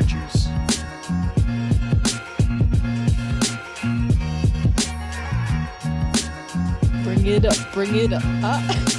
juice. Bring it up, bring it up. Vibe.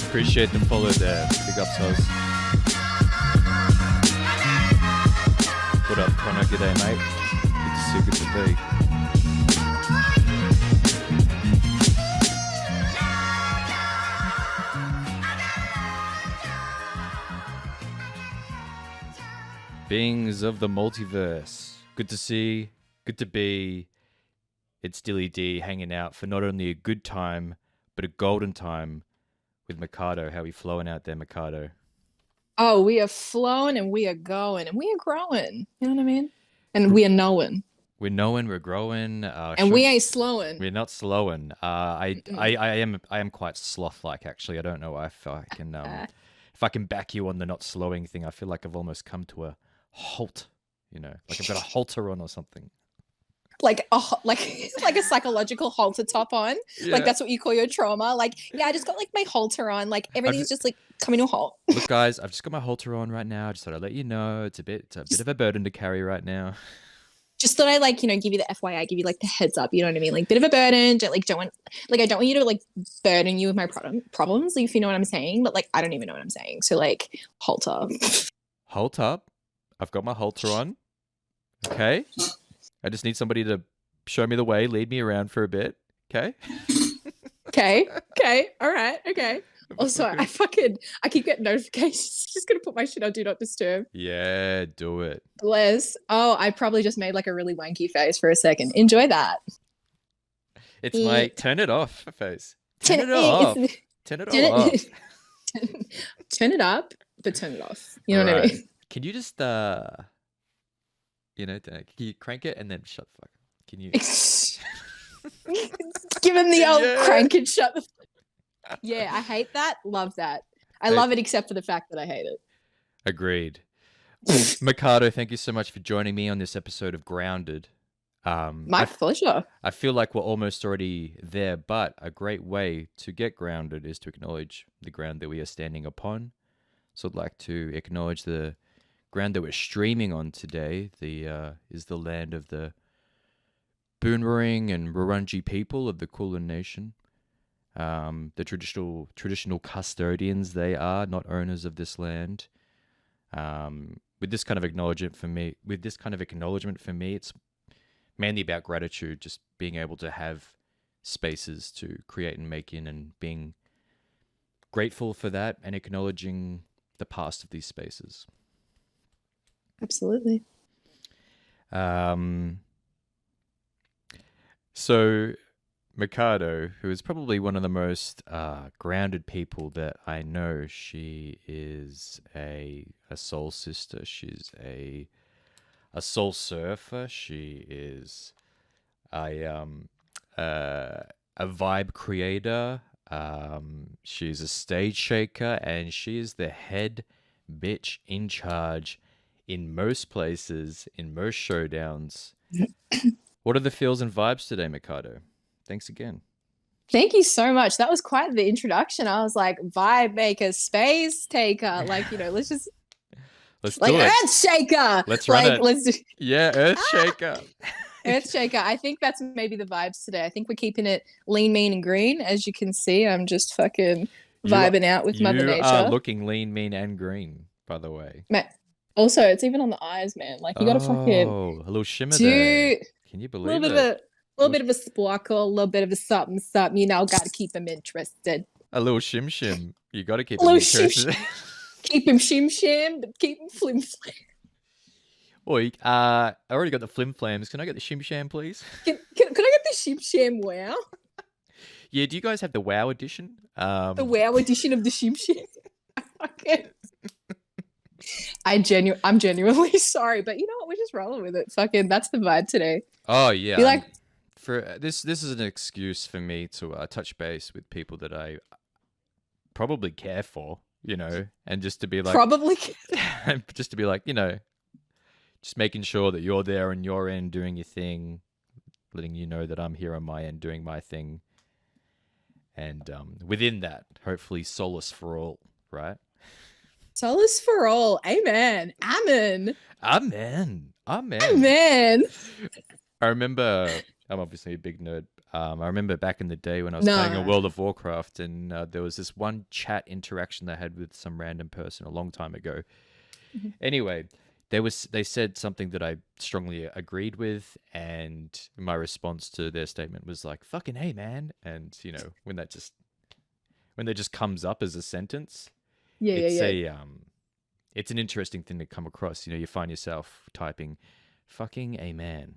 Appreciate the follow there. Big ups, host. What up, Connor? G'day, mate. Good to see you. Good to be. Beings of the multiverse. Good to see. Good to be. It's Dilly D hanging out for not only a good time, but a golden time with Mikado. How we flowing out there, Mikado? Oh, we are flowing and we are going and we are growing. You know what I mean? And we are knowing. We're knowing, we're growing, and we ain't slowing. We're not slowing. I am quite sloth-like, actually. I don't know if I can back you on the not slowing thing. I feel like I've almost come to a halt. You know, like I've got a halter on or something. Like a psychological halter top on. Yeah. Like that's what you call your trauma. Like, yeah, I just got like my halter on. Like everything's just like coming to a halt. Look, guys, I've just got my halter on right now. I just thought I'd let you know it's a bit of a burden to carry right now. Just thought I give you the FYI, give you like the heads up. You know what I mean? Like bit of a burden. I don't want you to like burden you with my problems. If you know what I'm saying. But like I don't even know what I'm saying. So like halter. Halt up. I've got my halter on. Okay. I just need somebody to show me the way, lead me around for a bit. Okay. Okay. All right. Okay. Also, I keep getting notifications. Just gonna put my shit on Do Not Disturb. Yeah, do it. Bless. Oh, I probably just made like a really wanky face for a second. Enjoy that. It's my turn it off face. Turn it off. Turn it off. Turn it up, but turn it off. You know what I mean? Can you just can you crank it and then shut the fuck up? Can you give him the old crank and shut the Yeah, I hate that. Love that. I love it except for the fact that I hate it. Agreed. Mikado, thank you so much for joining me on this episode of Grounded. My pleasure. I feel like we're almost already there, but a great way to get grounded is to acknowledge the ground that we are standing upon. So I'd like to acknowledge the ground that we're streaming on today. Is the land of the Boonwurrung and Wurundjeri people of the Kulin Nation. The traditional custodians they are, not owners of this land. With this kind of acknowledgement for me, it's mainly about gratitude, just being able to have spaces to create and make in, and being grateful for that and acknowledging the past of these spaces. Absolutely. So Mikado, who is probably one of the most grounded people that I know, she is a soul sister. She's a soul surfer. She is a vibe creator. She's a stage shaker, and she is the head bitch in charge in most places, in most showdowns. What are the feels and vibes today, Mikado? Thanks again. Thank you so much. That was quite the introduction. I was like, vibe maker, space taker. Like, let's do it. Earth shaker. Let's run it. Let's do. Yeah, Earth shaker. Earth shaker. I think that's maybe the vibes today. I think we're keeping it lean, mean, and green. As you can see, I'm just fucking You vibing out with Mother you are Nature. looking lean, mean, and green, by the way. Man, also, it's even on the eyes, man. Like you gotta fucking Oh, a little shimmer there. do Can you a little believe bit of it? little bit of a sparkle, a little bit of a something, something. You know, gotta keep them interested. A little shim shim. You got to keep A them little shim, interested. keep him shim shim, but keep him flim flam. Oi, I already got the flim flams. Can I get the shim sham, please? Can I get the shim sham wow? Yeah, do you guys have the WoW edition? The wow edition of the shim sham. Okay. I'm genuinely sorry, but you know what? We're just rolling with it. Fucking, that's the vibe today. Oh yeah, Be like, for this is an excuse for me to touch base with people that I probably care for, and just to be like, probably. just to be like, just making sure that you're there on your end doing your thing, letting you know that I'm here on my end doing my thing, and within that, hopefully solace for all, right? Solace for all. Amen. Amen. Amen. Amen. Amen. I remember, I'm obviously a big nerd. I remember back in the day when I was playing a World of Warcraft, and there was this one chat interaction I had with some random person a long time ago. Mm-hmm. Anyway, they said something that I strongly agreed with, and my response to their statement was like, "Fucking hey, man!" And when that just comes up as a sentence, Yeah, it's yeah, yeah. it's an interesting thing to come across. You find yourself typing, "Fucking a man,"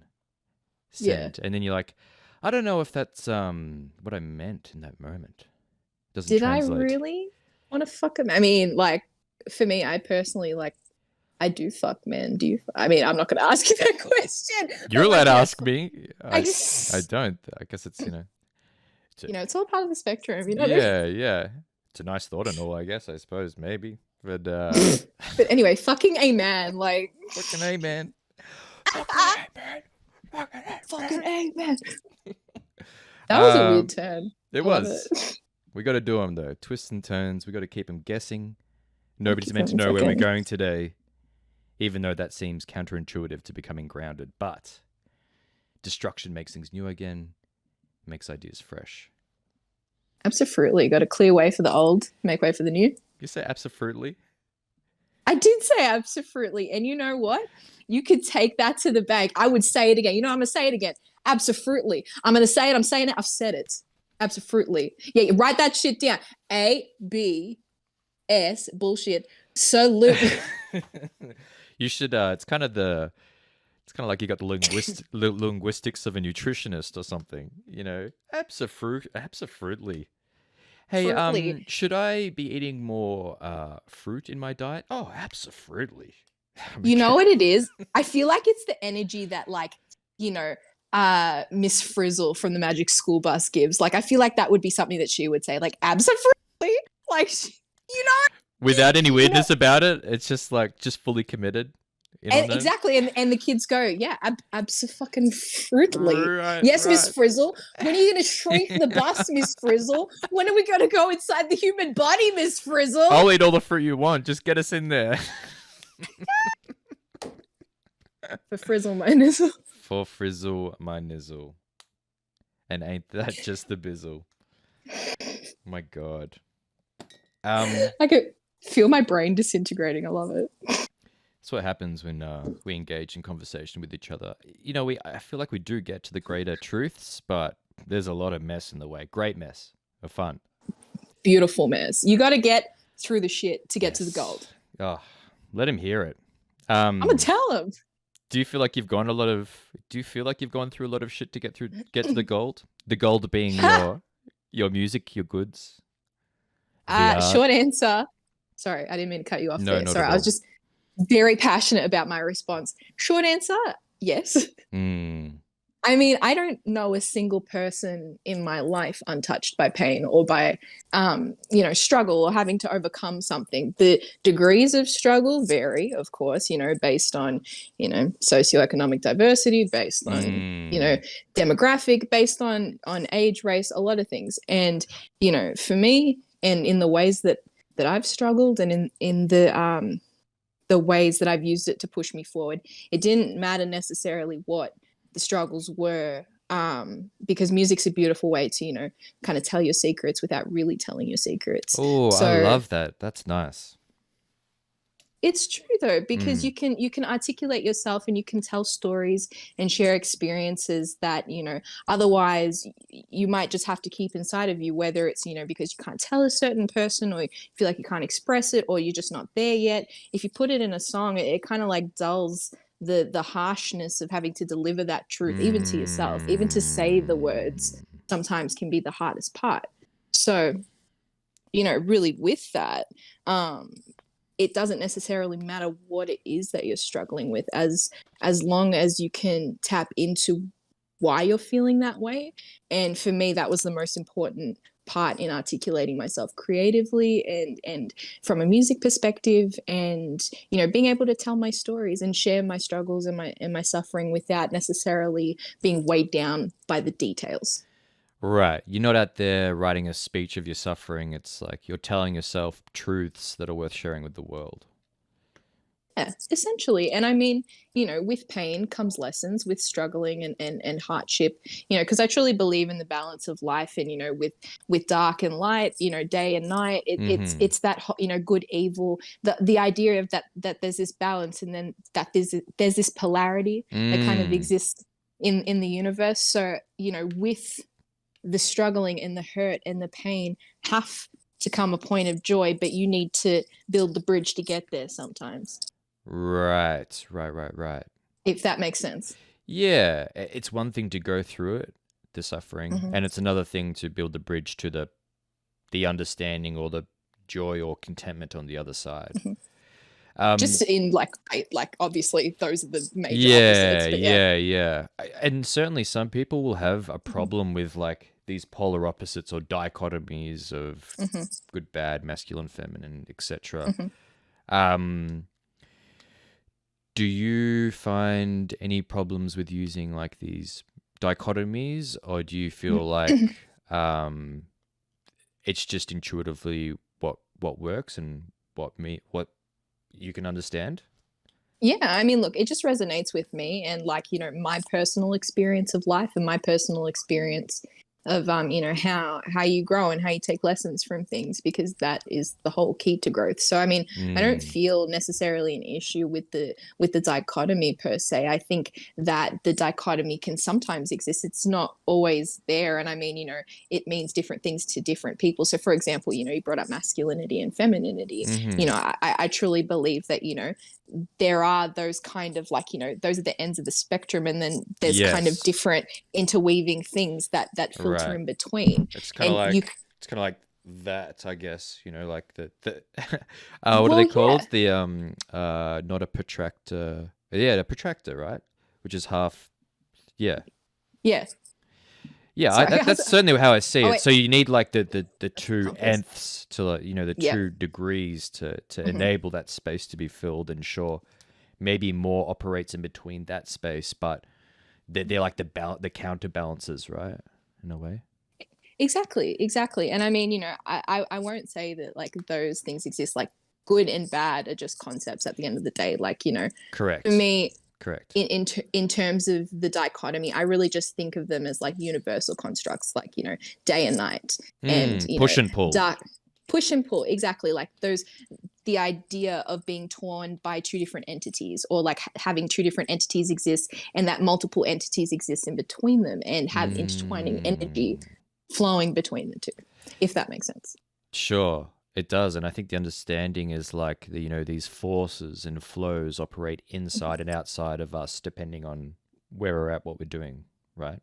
send, and then you're like, I don't know if that's what I meant in that moment. Doesn't Did I translate. really want to fuck him? I mean, like, for me, I personally, like, I do fuck men. Do you? I mean, I'm not going to ask you that question. You're but, allowed to like, ask me. I don't. I guess it's it's all part of the spectrum, yeah, yeah. It's a nice thought and all, I guess. I suppose maybe, but But anyway, fucking a man, like, fucking a man, fucking a man, fucking a man. That was a weird turn. It I love was. it. We got to do them though. Twists and turns. We got to keep them guessing. Nobody's Keep meant to them know where we're fucking- going today, even though that seems counterintuitive to becoming grounded. But destruction makes things new again, makes ideas fresh. Absolutely. Got to clear way for the old, make way for the new. You say absolutely? I did say absolutely. And you know what? You could take that to the bank. I would say it again. I'm going to say it again. Absolutely. I'm going to say it. I'm saying it. I've said it. Absolutely. Yeah, you write that shit down. A, B, S, bullshit. Salute. You should, it's kind of like you got the linguistics of a nutritionist or something, Absolutely. Hey, Fruitly. should I be eating more fruit in my diet? Oh, absolutely. You know what it is? I feel like it's the energy that, like, Miss Frizzle from the Magic School Bus gives. Like, I feel like that would be something that she would say, like, absolutely. Like, Without any weirdness about it, it's just like fully committed. And exactly, and the kids go, yeah, absolutely. Right, Yes, Miss right. Frizzle. When are you going to shrink the bus, Miss Frizzle? When are we going to go inside the human body, Miss Frizzle? I'll eat all the fruit you want. Just get us in there. For Frizzle, my nizzle. For frizzle my nizzle. And ain't that just the bizzle? My God. I could feel my brain disintegrating. I love it. That's what happens when we engage in conversation with each other. I feel like we do get to the greater truths, but there's a lot of mess in the way. Great mess of fun. Beautiful mess. You got to get through the shit to get to the gold. Oh, let him hear it. I'm gonna tell him. Do you feel like you've gone through a lot of shit to get to the gold? The gold being your music, your goods. Short answer. Sorry, I didn't mean to cut you off there. Sorry, I was just very passionate about my response. Short answer, yes. I mean, I don't know a single person in my life untouched by pain or by, struggle or having to overcome something. The degrees of struggle vary, of course, based on, socioeconomic diversity, based on, demographic, based on age, race, a lot of things. And, for me, and in the ways that I've struggled and in the ways that I've used it to push me forward, it didn't matter necessarily what the struggles were Because music's a beautiful way to, kind of tell your secrets without really telling your secrets. Oh, I So love that. That's nice. it's true though, because Mm. you can articulate yourself and you can tell stories and share experiences that, otherwise you might just have to keep inside of you, whether it's, because you can't tell a certain person, or you feel like you can't express it, or you're just not there yet. If you put it in a song, it kind of like dulls the harshness of having to deliver that truth, even to yourself. Even to say the words Mm. sometimes can be the hardest part. So, really with that, um it doesn't necessarily matter what it is that you're struggling with, as long as you can tap into why you're feeling that way. And for me, that was the most important part in articulating myself creatively, and from a music perspective, and being able to tell my stories and share my struggles and my suffering without necessarily being weighed down by the details. Right. You're not out there writing a speech of your suffering. It's like you're telling yourself truths that are worth sharing with the world. Yeah, essentially. And I mean, with pain comes lessons, with struggling and hardship, because I truly believe in the balance of life, and, with dark and light, day and night, Mm-hmm. it's that, good, evil, the idea of that there's this balance, and then that there's this polarity that kind of Mm. exists in the universe. So, with the struggling and the hurt and the pain have to come a point of joy, but you need to build the bridge to get there sometimes, Right. Right. Right. Right. if that makes sense. Yeah. It's one thing to go through it, the suffering, Hmm. and it's another thing to build the bridge to the understanding or the joy or contentment on the other side. Hmm. Um, Just in like obviously those are the major Yeah, opposites, but yeah. yeah, yeah. And certainly some people will have a Hmm. problem with like these polar opposites or dichotomies of Hmm. good, bad, masculine, feminine, etc. Hmm. Um, do you find any problems with using like these dichotomies, or do you feel like um, it's just intuitively what works and what you can understand? Yeah, I mean, look, it just resonates with me, and like, my personal experience of life, and my personal experience of how you grow and how you take lessons from things, because that is the whole key to growth. So I mean, I don't Mm, feel necessarily an issue with the dichotomy per se. I think that the dichotomy can sometimes exist. It's not always there. And I mean, it means different things to different people. So for example, you brought up masculinity and femininity. mm-hmm. I truly believe that, there are those kind of like, those are the ends of the spectrum, and then there's kind of Yes. different interweaving things that filter Right. in between. It's kind of And you, like that, I guess. You know, like the what are they well, yeah, called? The not a protractor. Yeah, a protractor, right? Which is half. Yeah, yeah, yeah. sorry. That's certainly how I see Oh it. wait, So you need like the the two compass. nths to like, the Yep. 2 degrees to Hmm. enable that space to be filled. And sure, maybe more operates in between that space, but they're like the counterbalances, right? In a way. Exactly, exactly. And I mean, I won't say that like those things exist. Like good and bad are just concepts at the end of the day. Like, for Correct. me, Correct. in terms of the dichotomy, I really just think of them as like universal constructs, like, day and night, and, Push and pull. dark, push and pull. Exactly. Like those, the idea of being torn by two different entities, or like having two different entities exist, and that multiple entities exist in between them and have intertwining energy Mm, flowing between the two, if that makes sense. sure, it does, and I think the understanding is like these forces and flows operate inside and outside of us, depending on where we're at, what we're doing, right?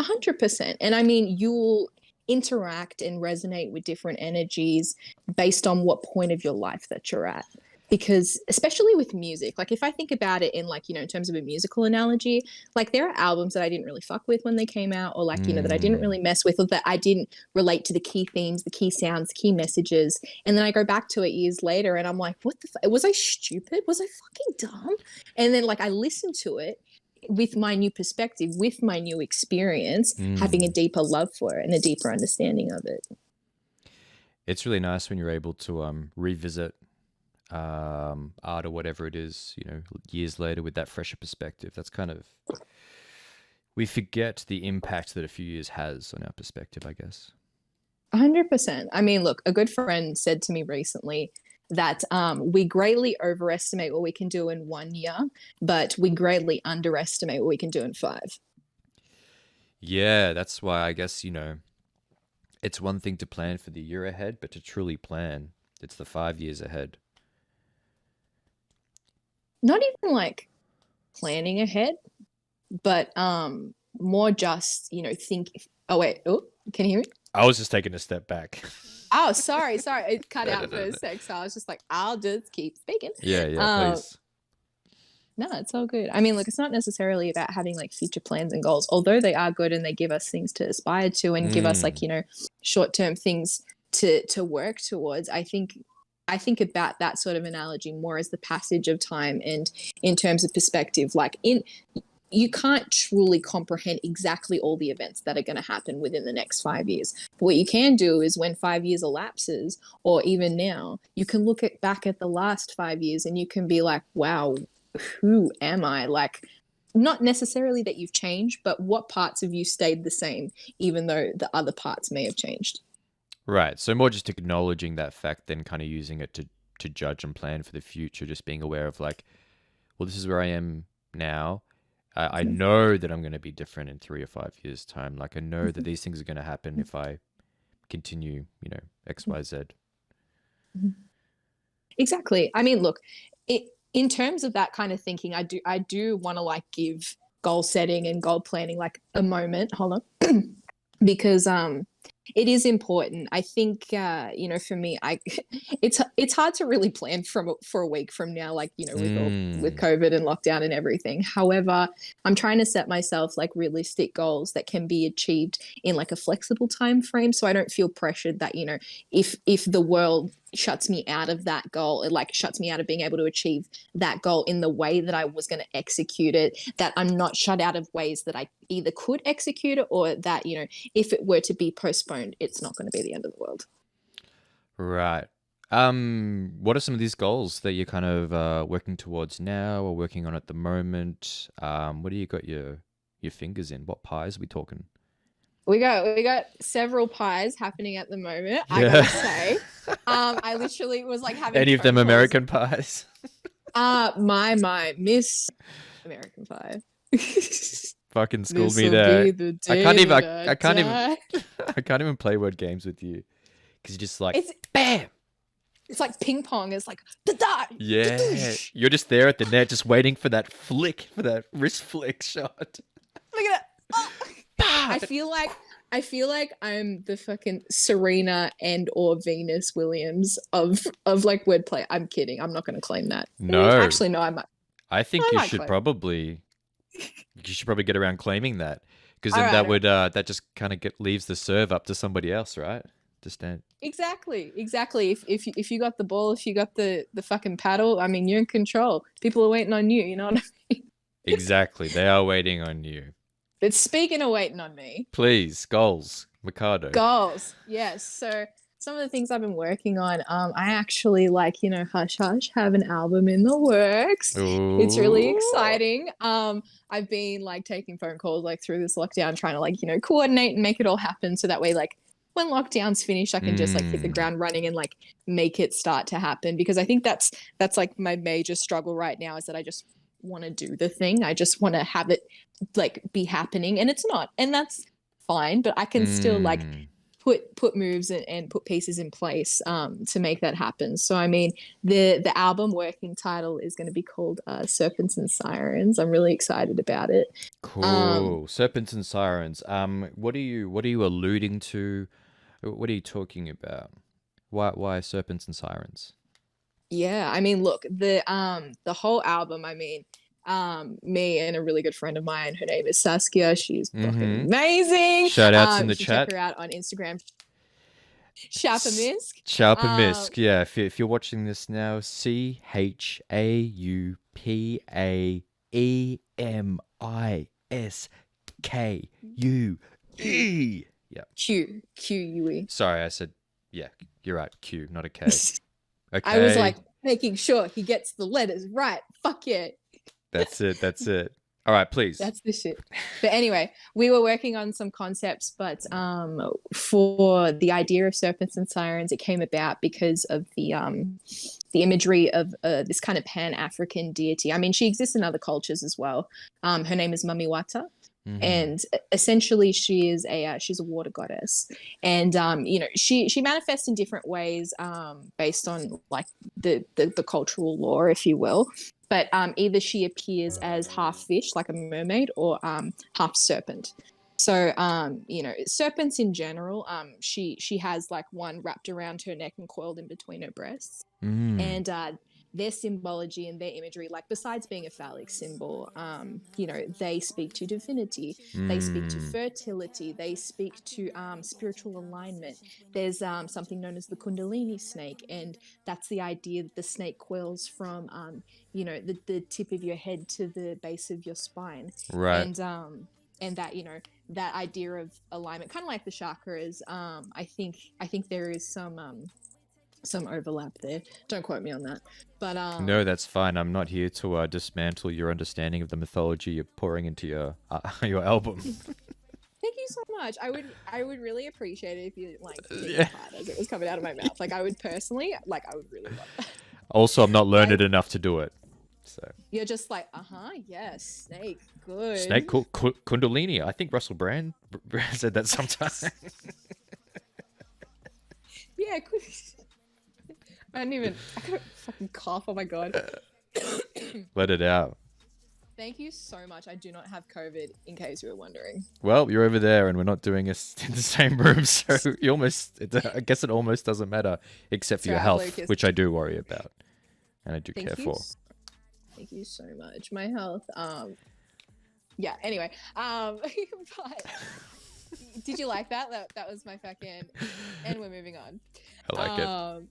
100%. And I mean, you'll interact and resonate with different energies based on what point of your life that you're at. Because especially with music, like if I think about it in like, in terms of a musical analogy, like there are albums that I didn't really fuck with when they came out, or like, that I didn't Mm, really mess with, or that I didn't relate to the key themes, the key sounds, the key messages. And then I go back to it years later and I'm like, what was I stupid? Was I fucking dumb? And then like I listen to it with my new perspective, with my new experience, having a mm. deeper love for it and a deeper understanding of it. It's really nice when you're able to revisit art or whatever it is, years later with that fresher perspective. That's kind of we forget the impact that a few years has on our perspective, I guess. 100%. I mean, look, a good friend said to me recently that we greatly overestimate what we can do in 1 year, but we greatly underestimate what we can do in 5. Yeah, that's why I guess, it's one thing to plan for the year ahead, but to truly plan, it's the 5 years ahead. Not even like planning ahead, but more just, think. Oh, wait. Oh, can you hear me? I was just taking a step back. Oh, sorry. It cut out for a sec. So I was just like, I'll just keep speaking. Yeah, please. No, it's all good. I mean, look, it's not necessarily about having like future plans and goals, although they are good and they give us things to aspire to and give us like, short-term things to work towards. I think about that sort of analogy more as the passage of time and in terms of perspective, like you can't truly comprehend exactly all the events that are going to happen within the next 5 years. But what you can do is when 5 years elapses, or even now, you can look back at the last 5 years and you can be like, wow, who am I? Like, not necessarily that you've changed, but what parts of you stayed the same, even though the other parts may have changed. Right. So more just acknowledging that fact than kind of using it to judge and plan for the future, just being aware of like, well, this is where I am now. I know that I'm going to be different in 3 or 5 years' time. Like I know that these things are going to happen if I continue, X, Y, Z. Exactly. I mean, look, in terms of that kind of thinking, I do want to like give goal setting and goal planning like a moment. Hold on. Because it is important. I think for me, it's hard to really plan for a week from now, like with COVID and lockdown and everything. However, I'm trying to set myself like realistic goals that can be achieved in like a flexible time frame, so I don't feel pressured that if the world shuts me out of that goal, it like shuts me out of being able to achieve that goal in the way that I was going to execute it, that I'm not shut out of ways that I either could execute it or that, if it were to be postponed, it's not going to be the end of the world. Right. What are some of these goals that you're kind of working towards now or working on at the moment? What do you got your fingers in? What pies are we talking? We got several pies happening at the moment. I Yeah. gotta say, I literally was like having Any of them phone calls. American pies? My Miss American Pie. Fucking schooled This'll me be there. the I day can't even. that I can't even. die. I can't even play word games with you because you're just like It's bam. it's like ping pong. It's like da-da, Yeah, da-doosh. you're just there at the net, just waiting for that flick, for that wrist flick shot. Look at that. Oh. I feel like I'm the fucking Serena and or Venus Williams of like wordplay. I'm kidding. I'm not going to claim that. No, Actually, no. I might. I think I you might should claim. probably get around claiming that because All then right, that all right. would that just kind of leaves the serve up to somebody else, right? To stand. Exactly. If you got the ball, if you got the fucking paddle, I mean, you're in control. People are waiting on you. You know what I mean? Exactly, they are waiting on you. But speaking of waiting on me, Please, goals, Mikado. goals. Yes. So some of the things I've been working on, I actually hush hush have an album in the works. Ooh. It's really exciting. I've been like taking phone calls like through this lockdown, trying to coordinate and make it all happen so that way like when lockdown's finished, I can just like hit the ground running and like make it start to happen, because I think that's like my major struggle right now, is that I just want to do the thing. I just want to have it like be happening, and it's not, and that's fine, but I can still like put moves and put pieces in place to make that happen. So I mean, the album working title is going to be called Serpents and Sirens. I'm really excited about it. Cool. Serpents and Sirens. What are you alluding to? What are you talking about? Why Serpents and Sirens? Yeah, I mean, look, the whole album, I mean, me and a really good friend of mine, her name is Saskia. She's fucking amazing. Shout outs in the you chat. check her out on Instagram. Shapamisk. Shapamisk. Yeah, if you're watching this now, CHAUPAEMISKUE. Yeah. QUE. Sorry, I said yeah. You're right. Q, not a K. Okay. I was like making sure he gets the letters right. Fuck yeah. That's it. All right, please. That's the shit. But anyway, we were working on some concepts, but for the idea of serpents and sirens, it came about because of the imagery of this kind of Pan-African deity. I mean, she exists in other cultures as well. Her name is Mamiwata. And essentially, she's a water goddess, and she manifests in different ways based on like the cultural lore, if you will. But either she appears as half fish, like a mermaid, or half serpent. So serpents in general, she has like one wrapped around her neck and coiled in between her breasts, and their symbology and their imagery, like besides being a phallic symbol, they speak to divinity, they speak to fertility, they speak to spiritual alignment. There's something known as the Kundalini snake, and that's the idea that the snake coils from the tip of your head to the base of your spine, Right. and that that idea of alignment, kind of like the chakras. I think there is some overlap there. Don't quote me on that. But No, that's fine. I'm not here to dismantle your understanding of the mythology you're pouring into your your album. thank you so much. I would really appreciate it if you like take it apart as it was coming out of my mouth. Like I would personally, like I would really love that. Also, I'm not learned enough to do it. So you're just like, yes, snake, good. Snake Kundalini. I think Russell Brand said that sometime. Yeah, I got a fucking cough. Oh my god. Let it out. Thank you so much. I do not have COVID, in case you were wondering. Well, you're over there, and we're not doing us in the same room, so I guess it almost doesn't matter, except for your health, Lucas. which I do worry about, and I do care for. Thank you so much. My health. Yeah. Anyway. But did you like that? That was my fucking. And we're moving on. I like it.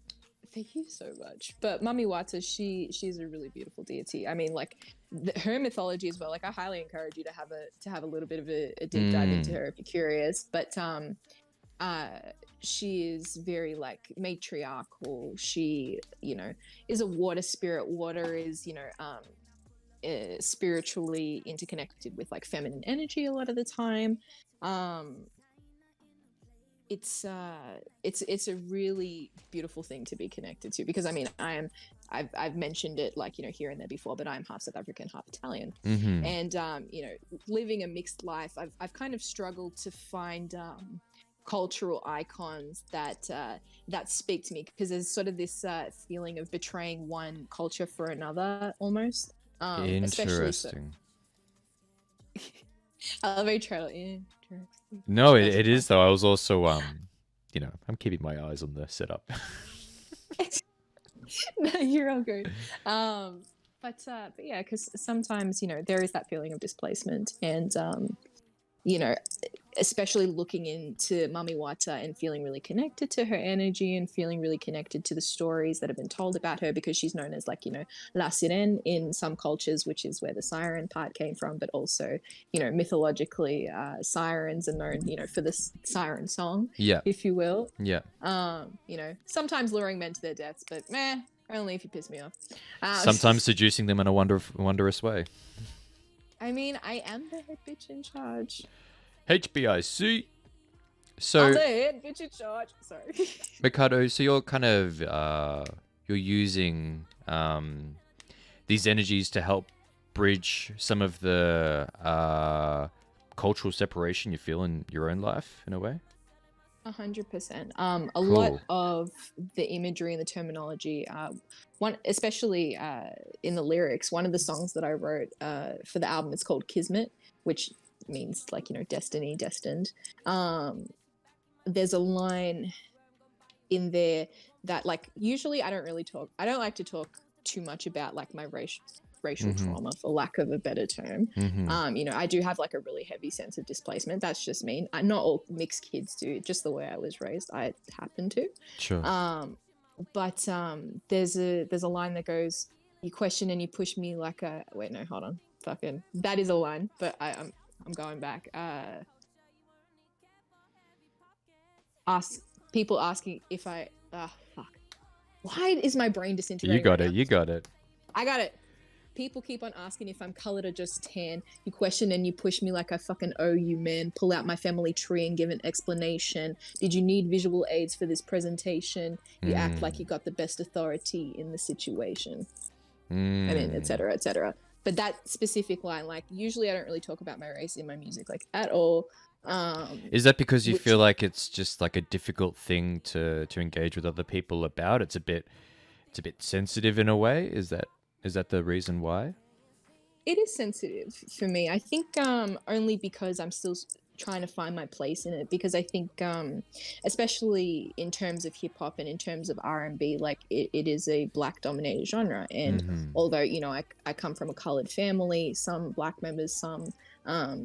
Thank you so much. But Mamiwata, she's a really beautiful deity. I mean, like her mythology as well. Like I highly encourage you to have a little bit of a deep dive into her if you're curious. But she is very like matriarchal. She is a water spirit. Water is spiritually interconnected with like feminine energy a lot of the time. It's a really beautiful thing to be connected to, because I mean I've mentioned it like here and there before, but I'm half South African, half Italian, and living a mixed life, I've kind of struggled to find cultural icons that speak to me, because there's sort of this feeling of betraying one culture for another almost. Interesting. I love a trailer. Interesting. No, it is though. I was also I'm keeping my eyes on the setup. No, you're all good. But yeah, because sometimes there is that feeling of displacement, and especially looking into Mamiwata and feeling really connected to her energy and feeling really connected to the stories that have been told about her, because she's known as like La Sirène in some cultures, which is where the siren part came from, but also mythologically sirens are known for the siren song, if you will. Sometimes luring men to their deaths, but only if you piss me off. Sometimes seducing them in a wondrous way. I mean, I am the head bitch in charge. HBIC. So I'm the head bitch in charge. Sorry. Mikado, so you're kind of you're using these energies to help bridge some of the cultural separation you feel in your own life, in a way. 100%. A lot of the imagery and the terminology, especially in the lyrics, one of the songs that I wrote for the album is called Kismet, which means like destiny, destined. There's a line in there that like usually I don't like to talk too much about like my racial trauma, for lack of a better term. I do have like a really heavy sense of displacement. That's just me. Not all mixed kids do, just the way I was raised. I happen to. Sure. But there's a line that goes, "You question and you push me like a..." Wait, no, hold on. Fucking, that is a line, but I'm going back. People asking if I... fuck. Why is my brain disintegrating? You got it. I got it. People keep on asking if I'm colored or just tan. You question and you push me like I fucking owe you, man. Pull out my family tree and give an explanation. Did you need visual aids for this presentation? You act like you got the best authority in the situation. I mean, Mm. etc., etc. But that specific line, like, usually I don't really talk about my race in my music, like, at all. Is that because you Which feel like it's just like a difficult thing to engage with other people about? It's a bit sensitive in a way. Is that the reason why? it is sensitive for me. I think only because I'm still trying to find my place in it. Because I think, especially in terms of hip hop and in terms of R&B, like it is a black dominated genre. And Mm-hmm. although I come from a colored family, some black members, some a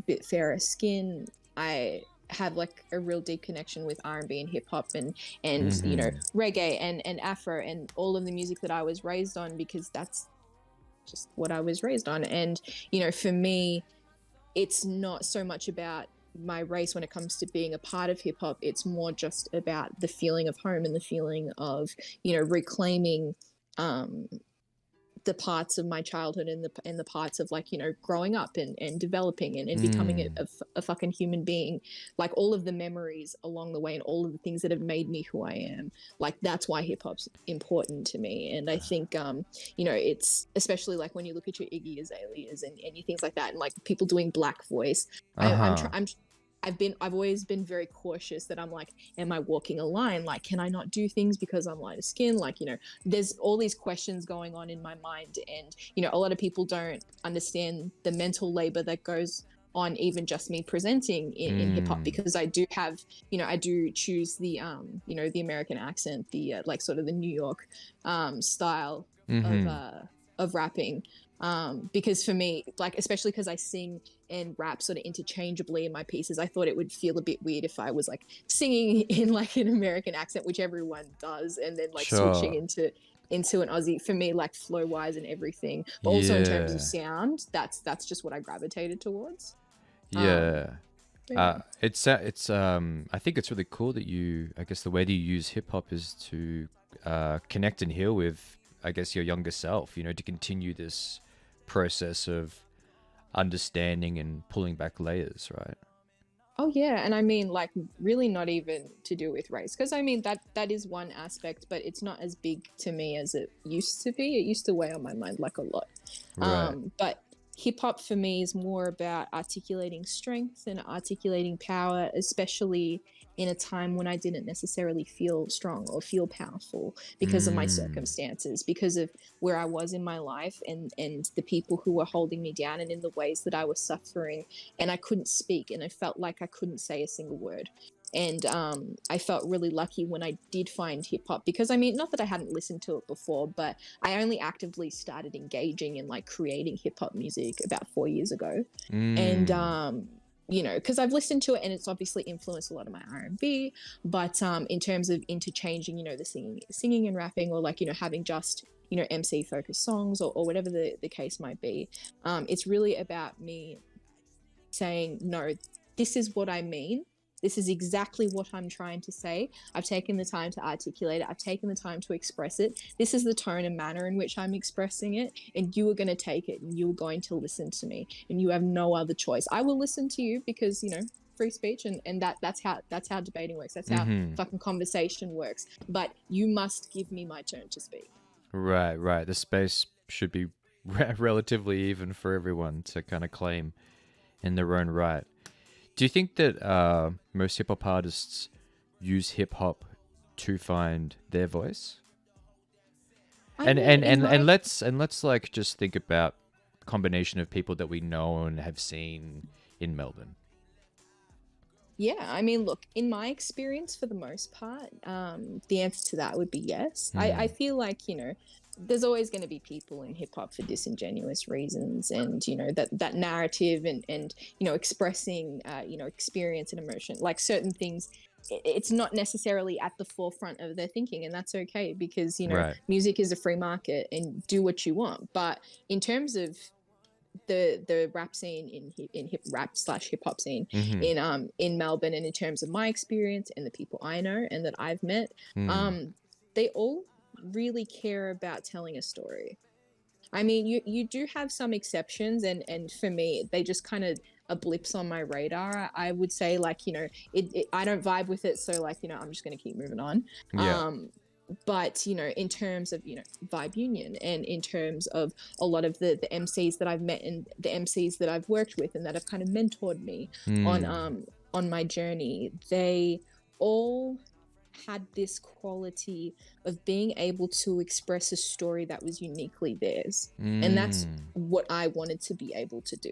bit fairer skin, I have like a real deep connection with R&B and hip hop and Mm-hmm. reggae and Afro and all of the music that I was raised on, because that's just what I was raised on. And, for me, it's not so much about my race when it comes to being a part of hip hop. It's more just about the feeling of home and the feeling of, reclaiming um, the parts of my childhood and the parts of, like, growing up and developing and becoming Mm. a fucking human being, like all of the memories along the way and all of the things that have made me who I am. Like, that's why hip hop's important to me. And I think it's especially like when you look at your Iggy Azaleas and you things like that, and like people doing black voice. Uh-huh. I've always been very cautious that I'm like, am I walking a line? Like, can I not do things because I'm lighter skin? Like, there's all these questions going on in my mind. And, a lot of people don't understand the mental labor that goes on even just me presenting in hip hop, Mm. because I do have, I do choose the, the American accent, the like sort of the New York style Mm-hmm. of rapping. Because for me, like, especially because I sing and rap sort of interchangeably in my pieces, I thought it would feel a bit weird if I was like singing in like an American accent, which everyone does, and then like switching Sure. into an Aussie. For me, like flow wise and everything, but also in terms of Yeah. sound, that's just what I gravitated towards. um Yeah. but yeah. I think it's really cool that I guess the way that you use hip hop is to connect and heal with, I guess, your younger self, to continue this process of understanding and pulling back layers, right? Oh yeah, and I mean, like, really not even to do with race, because I mean that is one aspect, but it's not as big to me as it used to be. It used to weigh on my mind like a lot. Right. But hip hop for me is more about articulating strength and articulating power, especially in a time when I didn't necessarily feel strong or feel powerful because of my Mm. circumstances, because of where I was in my life and the people who were holding me down and in the ways that I was suffering, and I couldn't speak and I felt like I couldn't say a single word. And I felt really lucky when I did find hip hop, because I mean, not that I hadn't listened to it before, but I only actively started engaging in like creating hip hop music about 4 years ago. And Mm. because I've listened to it and it's obviously influenced a lot of my R&B, but in terms of interchanging, the singing and rapping, or like, having just, MC focused songs, or whatever the case might be, it's really about me saying, no, this is what I mean. This is exactly what I'm trying to say. I've taken the time to articulate it. I've taken the time to express it. This is the tone and manner in which I'm expressing it. And you are going to take it and you're going to listen to me. And you have no other choice. I will listen to you because, free speech, and that's how debating works. That's how Mm-hmm. fucking conversation works. But you must give me my turn to speak. Right, right. The space should be relatively even for everyone to kind of claim in their own right. Do you think that most hip hop artists use hip hop to find their voice? I And mean, and in and and my let's like just think about the combination of people that we know and have seen in Melbourne. Yeah, I mean, look, in my experience, for the most part, the answer to that would be yes. I Hmm. feel like, there's always going to be people in hip hop for disingenuous reasons, and, that narrative and expressing, experience and emotion, like certain things. It's not necessarily at the forefront of their thinking, and that's okay, because, Right. music is a free market and do what you want. But in terms of the rap scene in hip rap slash hip hop scene Mm-hmm. in Melbourne, and in terms of my experience and the people I know and that I've met, Mm. they all really care about telling a story. I mean, you do have some exceptions, and for me, they just kind of are blips on my radar. I would say, like, I don't vibe with it, so like, I'm just gonna keep moving on. Yeah. Um, but in terms of vibe union, and in terms of a lot of the MCs that I've met and the MCs that I've worked with and that have kind of mentored me Mm. on my journey, they all had this quality of being able to express a story that was uniquely theirs. And that's Mm. what I wanted to be able to do.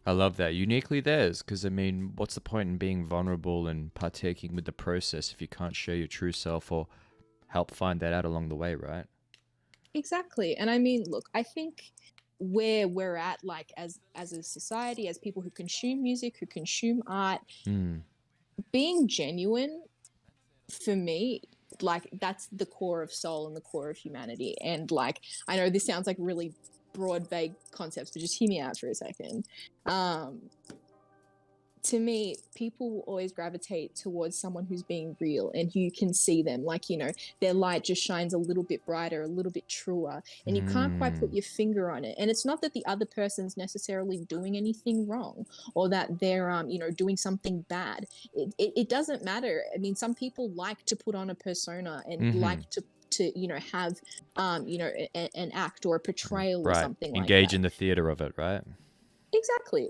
I love that. Uniquely theirs, because I mean, what's the point in being vulnerable and partaking with the process if you can't share your true self or help find that out along the way, right? Exactly. And I mean, look, I think where we're at, like, as a society, as people who consume music, who consume art, Mm. being genuine, for me, like, that's the core of soul and the core of humanity. And like, I know this sounds like really broad, vague concepts, but just hear me out for a second. um to me, people will always gravitate towards someone who's being real and you can see them, like, their light just shines a little bit brighter, a little bit truer, and you can't quite put Mm. your finger on it. And it's not that the other person's necessarily doing anything wrong, or that they're doing something bad. It doesn't matter. I mean, some people like to put on a persona and Mm-hmm. like to have an act or a portrayal or Right. something like Engage that. in the theater of it, right? Exactly.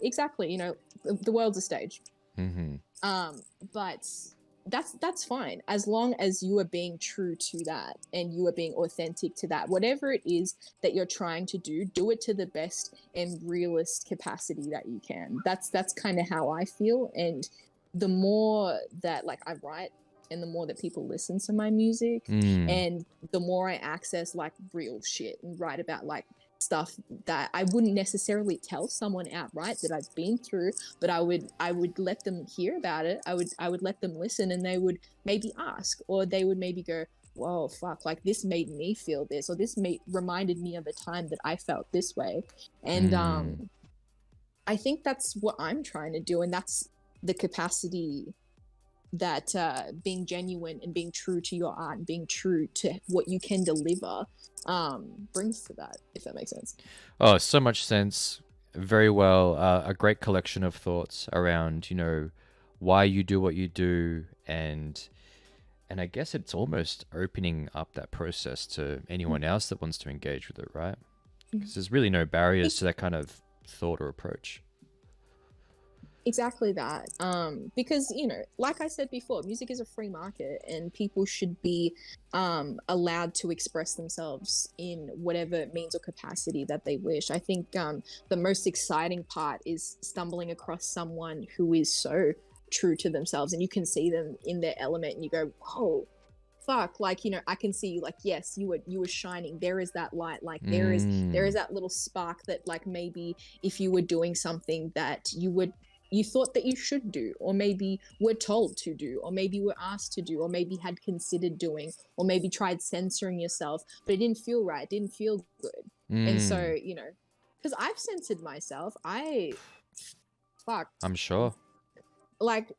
The world's a stage. Mm-hmm. um but that's fine, as long as you are being true to that and you are being authentic to that. Whatever it is that you're trying to do it to the best and realist capacity that you can. That's kind of how I feel. And the more that, like, I write, and the more that people listen to my music, Mm. and the more I access like real shit and write about like stuff that I wouldn't necessarily tell someone outright that I've been through, but I would let them hear about it. I would let them listen, and they would maybe ask, or they would maybe go, whoa, fuck, like, this made me feel this, or this reminded me of a time that I felt this way. And Mm. I think that's what I'm trying to do, and that's the capacity that being genuine and being true to your art and being true to what you can deliver brings to that, if that makes sense. Oh, so much sense. Very well. A great collection of thoughts around, why you do what you do, and I guess it's almost opening up that process to anyone else that wants to engage with it, right? Because there's really no barriers to that kind of thought or approach. Exactly that. Because, like I said before, music is a free market, and people should be allowed to express themselves in whatever means or capacity that they wish. I think the most exciting part is stumbling across someone who is so true to themselves, and you can see them in their element, and you go, whoa, fuck, like, I can see, like, yes, you were shining. There is that light, like, there is Mm. that little spark that, like, maybe if you were doing something that you thought that you should do, or maybe were told to do, or maybe were asked to do, or maybe had considered doing, or maybe tried censoring yourself, but it didn't feel right, it didn't feel good. And Mm. so, because I've censored myself, fuck, I'm sure. like,